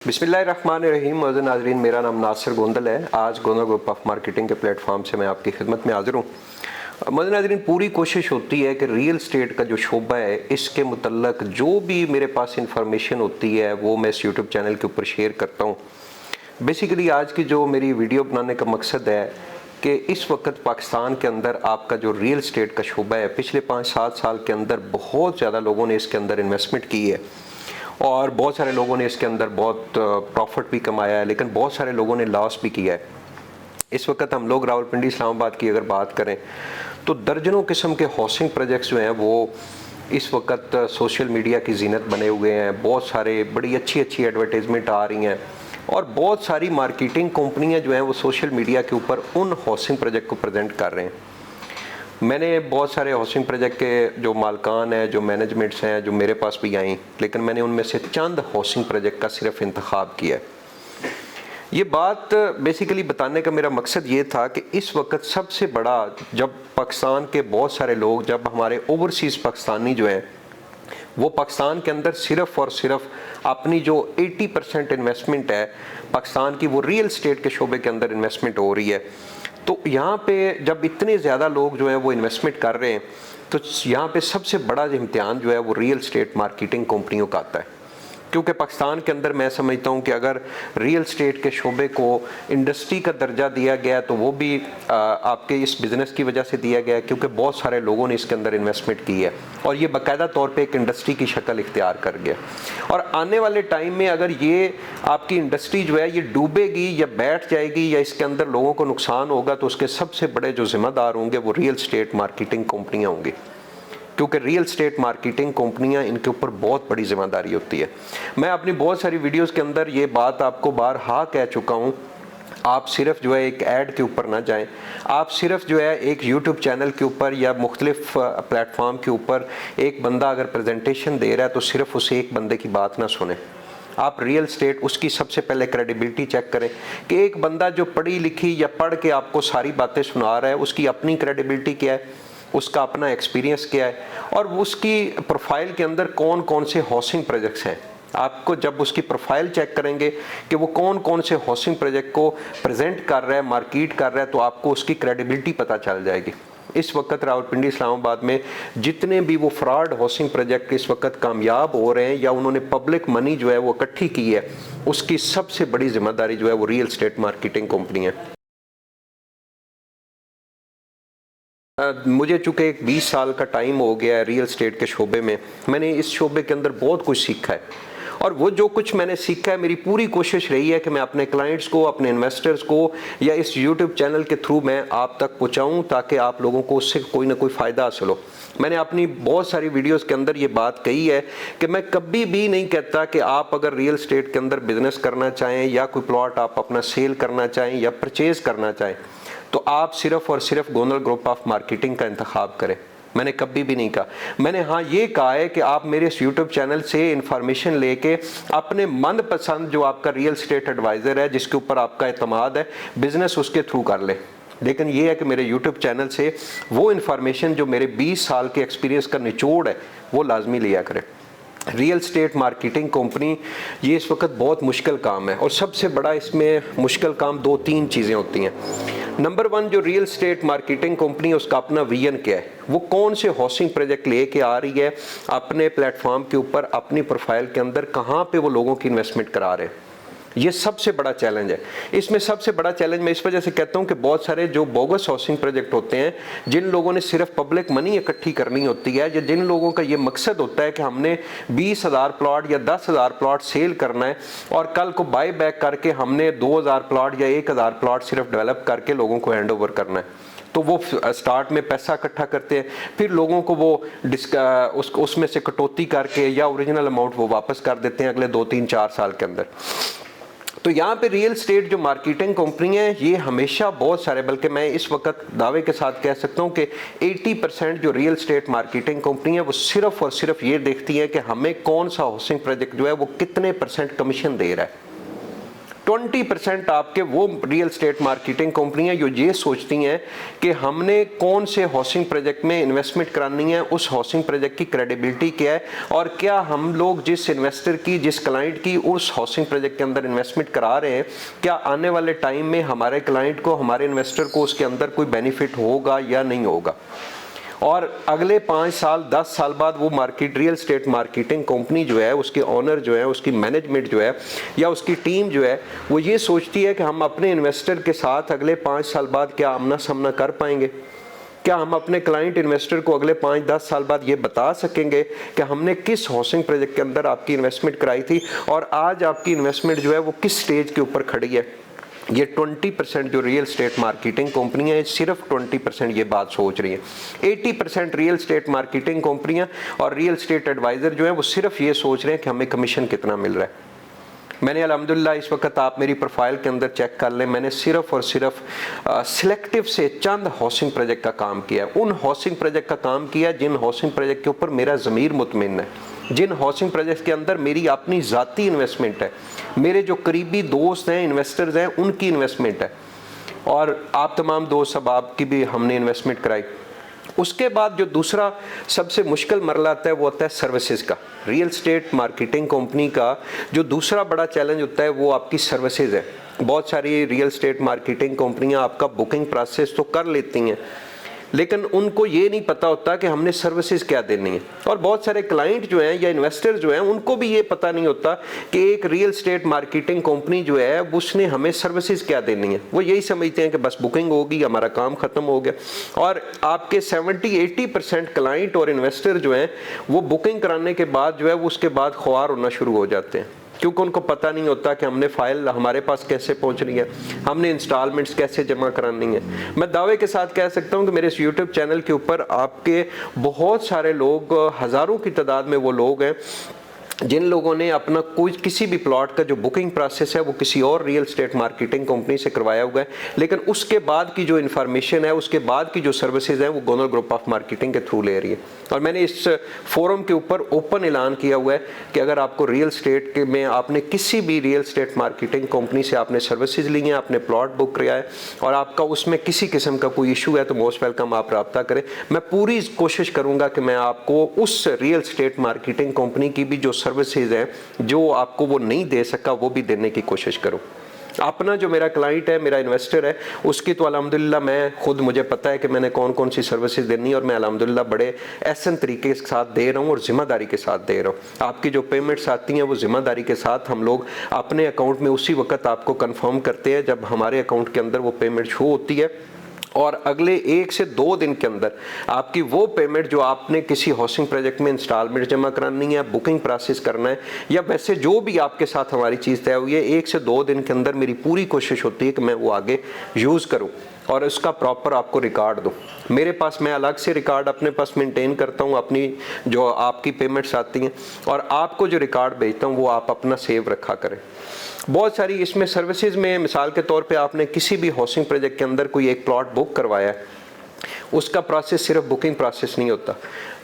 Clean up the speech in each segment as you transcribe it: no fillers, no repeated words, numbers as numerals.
बिस्मिल्लाहिर्रहमानिर्रहीम। मौजूद नाज़रीन, मेरा नाम नासिर गोंदल है। आज गोंदल ग्रुप ऑफ मार्केटिंग के प्लेटफॉर्म से मैं आपकी खिदमत में हाज़िर हूँ। मौजूद नाज़रीन, पूरी कोशिश होती है कि रियल स्टेट का जो शोबा है इसके मुतल्लक जो भी मेरे पास इंफॉर्मेशन होती है वो मैं इस यूट्यूब चैनल के ऊपर शेयर करता हूँ। बेसिकली आज की जो मेरी वीडियो बनाने का मकसद है कि इस वक्त पाकिस्तान के अंदर आपका जो रियल स्टेट का शोबा है, पिछले 5-7 साल के अंदर बहुत ज़्यादा लोगों ने इसके अंदर इन्वेस्टमेंट की है और बहुत सारे लोगों ने इसके अंदर बहुत प्रॉफिट भी कमाया है, लेकिन बहुत सारे लोगों ने लॉस भी किया है। इस वक्त हम लोग रावलपिंडी इस्लामाबाद की अगर बात करें तो दर्जनों किस्म के हाउसिंग प्रोजेक्ट्स जो हैं वो इस वक्त सोशल मीडिया की जीनत बने हुए हैं। बहुत सारे बड़ी अच्छी अच्छी एडवर्टाइजमेंट आ रही हैं और बहुत सारी मार्केटिंग कंपनियां जो हैं वो सोशल मीडिया के ऊपर उन हाउसिंग प्रोजेक्ट को प्रेजेंट कर रहे हैं। मैंने बहुत सारे हाउसिंग प्रोजेक्ट के जो मालकान हैं, जो मैनेजमेंट्स हैं, जो मेरे पास भी आई, लेकिन मैंने उनमें से चंद हाउसिंग प्रोजेक्ट का सिर्फ इंतखाब किया है। ये बात बेसिकली बताने का मेरा मकसद ये था कि इस वक्त सबसे बड़ा, जब पाकिस्तान के बहुत सारे लोग, जब हमारे ओवरसीज़ पाकिस्तानी जो हैं वो पाकिस्तान के अंदर सिर्फ़ और सिर्फ अपनी जो 80% इन्वेस्टमेंट है पाकिस्तान की, वो रियल स्टेट के शोबे के अंदर इन्वेस्टमेंट हो रही है। तो यहाँ पे जब इतने ज़्यादा लोग जो है वो इन्वेस्टमेंट कर रहे हैं तो यहाँ पे सबसे बड़ा इम्तिहान जो है वो रियल स्टेट मार्केटिंग कंपनियों का आता है। क्योंकि पाकिस्तान के अंदर मैं समझता हूँ कि अगर रियल स्टेट के शोबे को इंडस्ट्री का दर्जा दिया गया तो वो भी आपके इस बिज़नेस की वजह से दिया गया, क्योंकि बहुत सारे लोगों ने इसके अंदर इन्वेस्टमेंट की है और ये बाकायदा तौर पे एक इंडस्ट्री की शक्ल इख्तियार कर गया। और आने वाले टाइम में अगर ये आपकी इंडस्ट्री जो है ये डूबेगी या बैठ जाएगी या इसके अंदर लोगों को नुकसान होगा तो उसके सबसे बड़े जो ज़िम्मेदार होंगे वो रियल स्टेट मार्केटिंग कंपनियाँ होंगी, क्योंकि रियल स्टेट मार्केटिंग कंपनियां, इनके ऊपर बहुत बड़ी जिम्मेदारी होती है। मैं अपनी बहुत सारी वीडियोस के अंदर ये बात आपको बारहा कह चुका हूं। आप सिर्फ जो है एक ऐड के ऊपर ना जाएं, आप सिर्फ जो है एक यूट्यूब चैनल के ऊपर या मुख्तलिफ प्लेटफॉर्म के ऊपर एक बंदा अगर प्रेजेंटेशन दे रहा है तो सिर्फ उसे एक बंदे की बात ना सुने। आप रियल स्टेट, उसकी सबसे पहले क्रेडिबिलिटी चेक करें कि एक बंदा जो पढ़ी लिखी या पढ़ के आपको सारी बातें सुना रहा है उसकी अपनी क्रेडिबिलिटी क्या है, उसका अपना एक्सपीरियंस क्या है और उसकी प्रोफाइल के अंदर कौन कौन से हाउसिंग प्रोजेक्ट्स हैं। आपको जब उसकी प्रोफाइल चेक करेंगे कि वो कौन कौन से हाउसिंग प्रोजेक्ट को प्रेजेंट कर रहा है, मार्केट कर रहा है, तो आपको उसकी क्रेडिबिलिटी पता चल जाएगी। इस वक्त रावलपिंडी इस्लामाबाद में जितने भी वो फ्रॉड हाउसिंग प्रोजेक्ट इस वक्त कामयाब हो रहे हैं या उन्होंने पब्लिक मनी जो है वो इकट्ठी की है, उसकी सबसे बड़ी जिम्मेदारी जो है वो रियल स्टेट मार्केटिंग कंपनी है। मुझे चूँकि एक 20 साल का टाइम हो गया है रियल स्टेट के शोबे में, मैंने इस शोबे के अंदर बहुत कुछ सीखा है और वो जो कुछ मैंने सीखा है, मेरी पूरी कोशिश रही है कि मैं अपने क्लाइंट्स को, अपने इन्वेस्टर्स को या इस यूट्यूब चैनल के थ्रू मैं आप तक पहुँचाऊँ ताकि आप लोगों को उससे कोई ना कोई फ़ायदा हासिल हो। मैंने अपनी बहुत सारी वीडियोस के अंदर ये बात कही है कि मैं कभी भी नहीं कहता कि आप अगर रियल स्टेट के अंदर बिज़नेस करना चाहें या कोई प्लॉट आप अपना सेल करना चाहें या परचेज़ करना चाहें तो आप सिर्फ और सिर्फ गोंदल ग्रुप ऑफ मार्केटिंग का इंतखाब करें। मैंने कभी भी नहीं कहा। मैंने हाँ ये कहा है कि आप मेरे इस यूट्यूब चैनल से इंफॉर्मेशन लेके अपने मनपसंद जो आपका रियल स्टेट एडवाइज़र है, जिसके ऊपर आपका एतमाद है, बिज़नेस उसके थ्रू कर ले। लेकिन ये है कि मेरे यूट्यूब चैनल से वो इंफॉर्मेशन जो मेरे 20 साल के एक्सपीरियंस का निचोड़ है वो लाजमी लिया करें। रियल स्टेट मार्केटिंग कंपनी ये इस वक्त बहुत मुश्किल काम है और सबसे बड़ा इसमें मुश्किल काम 2-3 चीज़ें होती हैं। नंबर 1, जो रियल स्टेट मार्केटिंग कंपनी है उसका अपना विजन क्या है, वो कौन से हाउसिंग प्रोजेक्ट लेके आ रही है अपने प्लेटफॉर्म के ऊपर, अपनी प्रोफाइल के अंदर कहाँ पे वो लोगों की इन्वेस्टमेंट करा रहे हैं। ये सबसे बड़ा चैलेंज है। इसमें सबसे बड़ा चैलेंज मैं इस वजह से कहता हूँ कि बहुत सारे जो बोगस हाउसिंग प्रोजेक्ट होते हैं, जिन लोगों ने सिर्फ पब्लिक मनी इकट्ठी करनी होती है या जिन लोगों का ये मकसद होता है कि हमने 20,000 प्लॉट या 10,000 प्लॉट सेल करना है और कल को बाई बैक करके हमने 2,000 प्लॉट या 1,000 प्लॉट सिर्फ डेवलप करके लोगों को हैंड ओवर करना है, तो वो स्टार्ट में पैसा इकट्ठा करते हैं, फिर लोगों को वो उसमें से कटौती करके या ओरिजिनल अमाउंट वो वापस कर देते हैं अगले 2-3-4 साल के अंदर। तो यहाँ पे रियल स्टेट जो मार्केटिंग कंपनी है ये हमेशा बहुत सारे, बल्कि मैं इस वक्त दावे के साथ कह सकता हूँ कि 80% जो रियल स्टेट मार्केटिंग कंपनी है वो सिर्फ और सिर्फ ये देखती है कि हमें कौन सा हाउसिंग प्रोजेक्ट जो है वो कितने % कमीशन दे रहा है। 20% आपके वो रियल स्टेट मार्केटिंग कंपनियां जो ये सोचती हैं कि हमने कौन से हाउसिंग प्रोजेक्ट में इन्वेस्टमेंट करानी है, उस हाउसिंग प्रोजेक्ट की क्रेडिबिलिटी क्या है, और क्या हम लोग जिस इन्वेस्टर की, जिस क्लाइंट की उस हाउसिंग प्रोजेक्ट के अंदर इन्वेस्टमेंट करा रहे हैं, क्या आने वाले टाइम में हमारे क्लाइंट को, हमारे इन्वेस्टर को उसके अंदर कोई बेनिफिट होगा या नहीं होगा। और अगले 5 साल 10 साल बाद वो market, real estate marketing company जो है, उसके ऑनर जो है, उसकी मैनेजमेंट जो है या उसकी टीम जो है, वो ये सोचती है कि हम अपने इन्वेस्टर के साथ अगले 5 साल बाद क्या आमना सामना कर पाएंगे, क्या हम अपने क्लाइंट इन्वेस्टर को अगले 5-10 साल बाद ये बता सकेंगे कि हमने किस हाउसिंग प्रोजेक्ट के अंदर आपकी इन्वेस्टमेंट कराई थी और आज आपकी इन्वेस्टमेंट जो है वो किस स्टेज के ऊपर खड़ी है। ये 20% जो रियल स्टेट मार्केटिंग कंपनियां हैं, सिर्फ 20% ये बात सोच रही हैं। 80% रियल स्टेट मार्केटिंग कंपनियां और रियल स्टेट एडवाइज़र जो हैं वो सिर्फ ये सोच रहे हैं कि हमें कमीशन कितना मिल रहा है। मैंने अल्हम्दुलिल्लाह, इस वक्त आप मेरी प्रोफाइल के अंदर चेक कर लें, मैंने सिर्फ और सिर्फ सिलेक्टिव से चंद हाउसिंग प्रोजेक्ट का काम किया है। उन हाउसिंग प्रोजेक्ट का काम किया जिन हाउसिंग प्रोजेक्ट के ऊपर मेरा ज़मीर मुतमिन है, जिन हाउसिंग प्रोजेक्ट के अंदर मेरी अपनी ज़ाती इन्वेस्टमेंट है, मेरे जो करीबी दोस्त हैं, इन्वेस्टर्स हैं, उनकी इन्वेस्टमेंट है, और आप तमाम दोस्त सब आपकी भी हमने इन्वेस्टमेंट कराई। उसके बाद जो दूसरा सबसे मुश्किल मरला आता है वो होता है सर्विसेज का। रियल स्टेट मार्केटिंग कंपनी का जो दूसरा बड़ा चैलेंज होता है वो आपकी सर्विसेज है। बहुत सारी रियल स्टेट मार्केटिंग कंपनियां आपका बुकिंग प्रोसेस तो कर लेती हैं, लेकिन उनको ये नहीं पता होता कि हमने सर्विसेज क्या देनी है। और बहुत सारे क्लाइंट जो हैं या इन्वेस्टर जो हैं उनको भी ये पता नहीं होता कि एक रियल स्टेट मार्केटिंग कंपनी जो है उसने हमें सर्विसेज क्या देनी है। वो यही समझते हैं कि बस बुकिंग होगी, हमारा काम ख़त्म हो गया। और आपके 70-80% क्लाइंट और इन्वेस्टर जो हैं वो बुकिंग कराने के बाद जो है वो उसके बाद ख्वार होना शुरू हो जाते हैं, क्योंकि उनको पता नहीं होता कि हमने फाइल हमारे पास कैसे पहुंच रही है, हमने इंस्टॉलमेंट्स कैसे जमा करानी है। मैं दावे के साथ कह सकता हूं कि मेरे इस यूट्यूब चैनल के ऊपर आपके बहुत सारे लोग, हज़ारों की तादाद में वो लोग हैं जिन लोगों ने अपना कोई किसी भी प्लॉट का जो बुकिंग प्रोसेस है वो किसी और रियल स्टेट मार्केटिंग कंपनी से करवाया हुआ है, लेकिन उसके बाद की जो इन्फॉर्मेशन है, उसके बाद की जो सर्विसेज हैं वो गोनल ग्रुप ऑफ मार्केटिंग के थ्रू ले रही है। और मैंने इस फोरम के ऊपर ओपन ऐलान किया हुआ है कि अगर आपको रियल स्टेट के में आपने किसी भी रियल स्टेट मार्केटिंग कंपनी से आपने सर्विसेज ली हैं, आपने प्लॉट बुक किया है और आपका उसमें किसी किस्म का कोई इशू है, तो मोस्ट वेलकम आप रब्ता करें। मैं पूरी कोशिश करूँगा कि मैं आपको उस रियल स्टेट मार्केटिंग कंपनी की भी जो सर्विसेज हैं जो आपको वो नहीं दे सका वो भी देने की कोशिश करूं। अपना जो मेरा क्लाइंट है, मेरा इन्वेस्टर है, उसकी तो अल्हम्दुलिल्लाह मैं खुद, मुझे पता है कि मैंने कौन कौन सी सर्विसेज देनी है और मैं अल्हम्दुलिल्लाह बड़े एहसन तरीके के साथ दे रहा हूँ और ज़िम्मेदारी के साथ दे रहा हूँ। आपकी जो पेमेंट्स आती हैं वो ज़िम्मेदारी के साथ हम लोग अपने अकाउंट में उसी वक्त आपको कन्फर्म करते हैं जब हमारे अकाउंट के अंदर वो पेमेंट शो होती है, और अगले 1 से 2 दिन के अंदर आपकी वो पेमेंट जो आपने किसी हाउसिंग प्रोजेक्ट में इंस्टॉलमेंट जमा करानी है, बुकिंग प्रोसेस करना है, या वैसे जो भी आपके साथ हमारी चीज़ तय हुई है, 1 से 2 दिन के अंदर मेरी पूरी कोशिश होती है कि मैं वो आगे यूज़ करूँ और उसका प्रॉपर आपको रिकॉर्ड दूँ। मेरे पास, मैं अलग से रिकॉर्ड अपने पास मेंटेन करता हूँ अपनी जो आपकी पेमेंट्स आती हैं, और आपको जो रिकॉर्ड भेजता हूँ वो आप अपना सेव रखा करें। बहुत सारी इसमें सर्विसेज में, मिसाल के तौर पे आपने किसी भी हाउसिंग प्रोजेक्ट के अंदर कोई एक प्लॉट बुक करवाया है, उसका प्रोसेस सिर्फ बुकिंग प्रोसेस नहीं होता।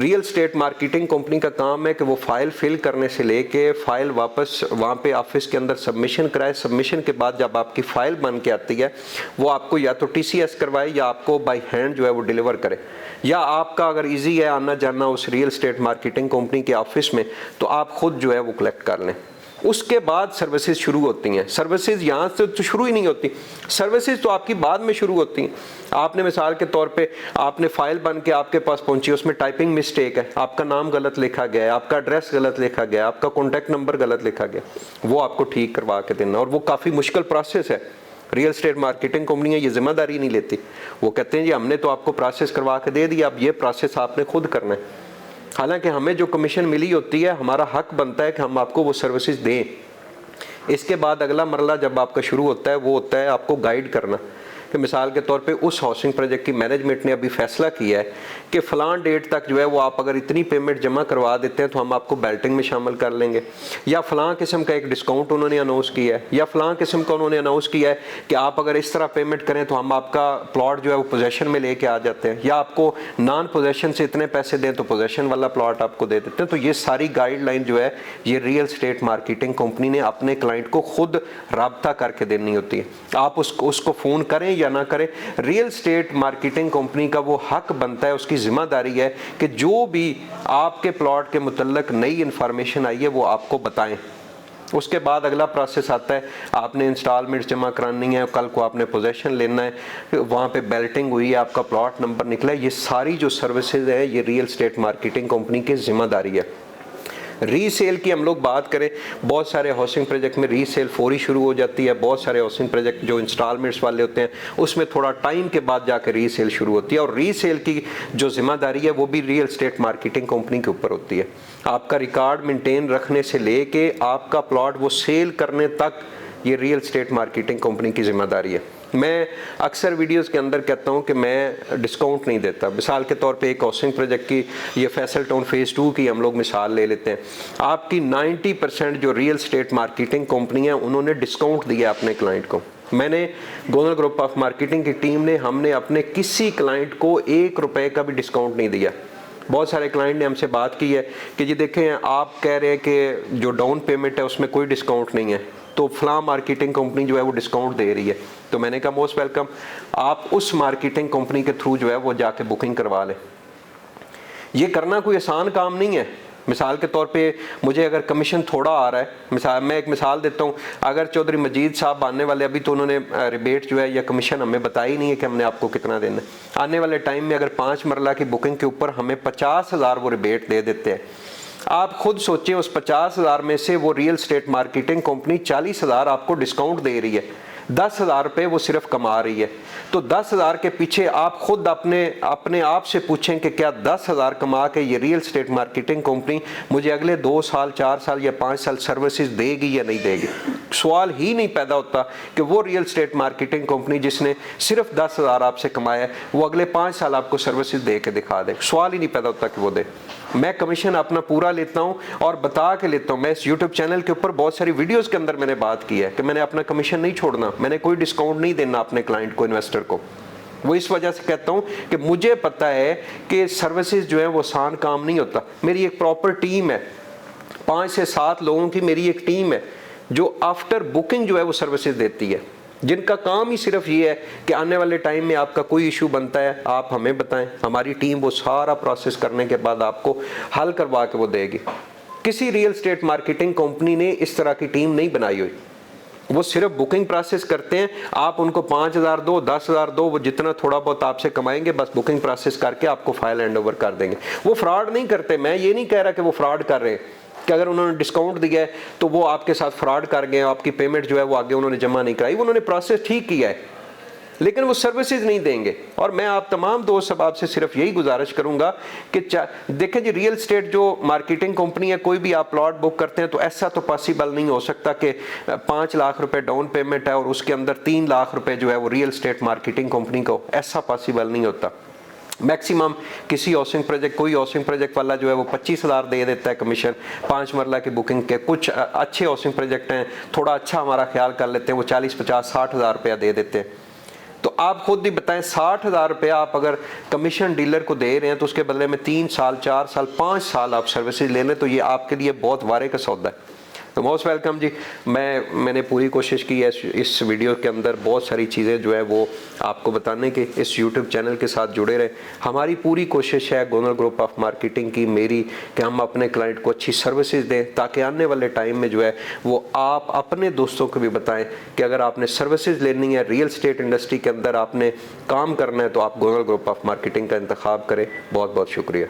रियल स्टेट मार्केटिंग कंपनी का काम है कि वो फाइल फिल करने से लेके फाइल वापस वहाँ पे ऑफिस के अंदर सबमिशन कराए, सबमिशन के बाद जब आपकी फाइल बन के आती है वो आपको या तो TCS करवाए या आपको बाई हैंड जो है वो डिलीवर करे, या आपका अगर ईजी है आना जाना उस रियल स्टेट मार्केटिंग कंपनी के ऑफिस में तो आप खुद जो है वो कलेक्ट कर लें। उसके बाद सर्विसेज शुरू होती हैं। सर्विसेज यहाँ से तो शुरू ही नहीं होती, सर्विसेज तो आपकी बाद में शुरू होती हैं। आपने मिसाल के तौर पे आपने फाइल बन के आपके पास पहुंची, उसमें टाइपिंग मिस्टेक है, आपका नाम गलत लिखा गया है, आपका एड्रेस गलत लिखा गया, आपका कॉन्टैक्ट नंबर गलत लिखा गया, वो आपको ठीक करवा के देना, और वो काफ़ी मुश्किल प्रोसेस है। रियल स्टेट मार्केटिंग कंपनियाँ ये जिम्मेदारी नहीं लेती, वो कहते हैं जी हमने तो आपको प्रोसेस करवा के दे दिया, अब ये प्रोसेस आपने खुद करना है। हालांकि हमें जो कमीशन मिली होती है, हमारा हक बनता है कि हम आपको वो सर्विसेज दें। इसके बाद अगला मरला जब आपका शुरू होता है वो होता है आपको गाइड करना, कि मिसाल के तौर पे उस हाउसिंग प्रोजेक्ट की मैनेजमेंट ने अभी फैसला किया है कि फ़लाँ डेट तक जो है वो आप अगर इतनी पेमेंट जमा करवा देते हैं तो हम आपको बेल्टिंग में शामिल कर लेंगे, या फ़लाँ किस्म का एक डिस्काउंट उन्होंने अनाउंस किया है, या फ़लाँ किस्म का उन्होंने अनाउंस किया है कि आप अगर इस तरह पेमेंट करें तो हम आपका प्लॉट जो है वो पोजेशन में लेके आ जाते हैं, या आपको नॉन पोजेशन से इतने पैसे दें तो पोजेशन वाला प्लॉट आपको दे देते हैं। तो ये सारी गाइडलाइन जो है ये रियल स्टेट मार्केटिंग कंपनी ने अपने क्लाइंट को खुद राब्ता करके देनी होती है। आप उसको फ़ोन करें या ना करें, रियल स्टेट मार्केटिंग कंपनी का वो हक बनता है, उसकी जिम्मेदारी है कि जो भी आपके प्लॉट के मुतल्लक नई इन्फॉर्मेशन आई है वो आपको बताएं। उसके बाद अगला प्रोसेस आता है, आपने इंस्टॉलमेंट्स जमा करानी है, कल को आपने पोजेशन लेना है, वहाँ पे बेल्टिंग हुई है, आपका प्लॉट नंबर निकला है, ये सारी जो सर्विसेज है ये रियल स्टेट मार्केटिंग कंपनी की जिम्मेदारी है। रीसेल की हम लोग बात करें, बहुत सारे हाउसिंग प्रोजेक्ट में रीसेल फौरी शुरू हो जाती है, बहुत सारे हाउसिंग प्रोजेक्ट जो इंस्टॉलमेंट्स वाले होते हैं उसमें थोड़ा टाइम के बाद जाकर रीसेल शुरू होती है, और रीसेल की जो जिम्मेदारी है वो भी रियल स्टेट मार्केटिंग कंपनी के ऊपर होती है। आपका रिकॉर्ड मेंटेन रखने से लेके आपका प्लॉट वो सेल करने तक ये रियल स्टेट मार्केटिंग कंपनी की जिम्मेदारी है। मैं अक्सर वीडियोस के अंदर कहता हूं कि मैं डिस्काउंट नहीं देता। मिसाल के तौर पे एक हाउसिंग प्रोजेक्ट की, ये फैसल टाउन फेज़ 2 की हम लोग मिसाल ले लेते हैं। आपकी 90% जो रियल स्टेट मार्केटिंग कंपनी है उन्होंने डिस्काउंट दिया अपने क्लाइंट को। मैंने गोनल ग्रुप ऑफ मार्केटिंग की टीम ने, हमने अपने किसी क्लाइंट को 1 रुपए का भी डिस्काउंट नहीं दिया। बहुत सारे क्लाइंट ने हमसे बात की है कि जी देखें, आप कह रहे हैं कि जो डाउन पेमेंट है उसमें कोई डिस्काउंट नहीं है, तो फलां मार्केटिंग कंपनी जो है वो डिस्काउंट दे रही है। तो मैंने कहा मोस्ट वेलकम, आप उस मार्केटिंग कंपनी के थ्रू जो है वो जाके बुकिंग करवा लें। ये करना कोई आसान काम नहीं है। मिसाल के तौर पे मुझे अगर कमीशन थोड़ा आ रहा है, मैं एक मिसाल देता हूँ, अगर चौधरी मजीद साहब आने वाले, अभी तो उन्होंने रिबेट जो है या कमीशन हमें बताई नहीं है कि हमने आपको कितना देना है, आने वाले टाइम में अगर 5 मरला की बुकिंग के ऊपर हमें 50,000 वो रिबेट दे देते हैं। आप खुद सोचिए, उस 50,000 में से वो रियल स्टेट मार्केटिंग कंपनी 40,000 आपको डिस्काउंट दे रही है, 10,000 रुपये वो सिर्फ कमा रही है। तो 10,000 के पीछे आप खुद अपने आप से पूछें कि क्या 10,000 कमा के ये रियल स्टेट मार्केटिंग कंपनी मुझे अगले 2 साल, 4 साल या 5 साल सर्विसेज देगी या नहीं देगी। सवाल ही नहीं पैदा होता कि वो रियल स्टेट मार्केटिंग कंपनी जिसने सिर्फ 10,000 आपसे कमाया है वो अगले 5 साल आपको सर्विसेज दे के दिखा दे। सवाल ही नहीं पैदा होता कि वो दे। मैं कमीशन अपना पूरा लेता हूं और बता के लेता हूं। मैं इस यूट्यूब चैनल के ऊपर बहुत सारी वीडियोस के अंदर मैंने बात की है कि मैंने अपना कमीशन नहीं छोड़ना, मैंने कोई डिस्काउंट नहीं देना अपने क्लाइंट को, इन्वेस्टर को। वो इस वजह से कहता हूं कि मुझे पता है कि सर्विसेज जो है वो आसान काम नहीं होता। मेरी एक प्रॉपर टीम है, 5 से 7 लोगों की मेरी एक टीम है जो आफ्टर बुकिंग जो है वो सर्विसेज देती है, जिनका काम ही सिर्फ ये है कि आने वाले टाइम में आपका कोई इशू बनता है आप हमें बताएं, हमारी टीम वो सारा प्रोसेस करने के बाद आपको हल करवा के वो देगी। किसी रियल स्टेट मार्केटिंग कंपनी ने इस तरह की टीम नहीं बनाई हुई। वो सिर्फ बुकिंग प्रोसेस करते हैं, आप उनको 5,000 दो, 10,000 दो, वो जितना थोड़ा बहुत आपसे कमाएंगे बस बुकिंग प्रोसेस करके आपको फाइल हैंड ओवर कर देंगे। वो फ्रॉड नहीं करते। मैं ये नहीं कह रहा कि वो फ्रॉड कर रहे हैं कि अगर उन्होंने डिस्काउंट दिया है तो वो आपके साथ फ्रॉड कर गए, आपकी पेमेंट जो है वो आगे उन्होंने जमा नहीं कराई। उन्होंने प्रोसेस ठीक किया है लेकिन वो सर्विसेज नहीं देंगे। और मैं आप तमाम दोस्त अब आपसे सिर्फ यही गुजारिश करूंगा कि देखें जी, रियल स्टेट जो मार्केटिंग कंपनी है, कोई भी आप प्लॉट बुक करते हैं तो ऐसा तो पॉसिबल नहीं हो सकता कि 5 लाख रुपए डाउन पेमेंट है और उसके अंदर 3 लाख रुपए जो है वो रियल स्टेट मार्केटिंग कंपनी को, ऐसा पॉसिबल नहीं होता। मैक्सिमम किसी हाउसिंग प्रोजेक्ट, कोई हाउसिंग प्रोजेक्ट वाला जो है वो 25,000 दे देता है कमीशन 5 मरला की बुकिंग के। कुछ अच्छे हाउसिंग प्रोजेक्ट हैं, थोड़ा अच्छा हमारा ख्याल कर लेते हैं, वो 40, 50, 60,000 रुपया दे देते हैं। तो आप खुद ही बताएं, 60,000 रुपया आप अगर कमीशन डीलर को दे रहे हैं तो उसके बदले में 3 साल, 4 साल, 5 साल आप सर्विसेज ले लें तो ये आपके लिए बहुत वारे का सौदा है। तो मोस्ट वेलकम जी। मैंने पूरी कोशिश की है इस वीडियो के अंदर बहुत सारी चीज़ें जो है वो आपको बताने के, इस यूट्यूब चैनल के साथ जुड़े रहे। हमारी पूरी कोशिश है गोनल ग्रुप ऑफ मार्केटिंग की, मेरी, कि हम अपने क्लाइंट को अच्छी सर्विसेज दें ताकि आने वाले टाइम में जो है वो आप अपने दोस्तों को भी बताएं कि अगर आपने सर्विसेज लेनी है, रियल स्टेट इंडस्ट्री के अंदर आपने काम करना है तो आप गोनल ग्रुप ऑफ मार्केटिंग का इंतखाब करें। बहुत बहुत शुक्रिया।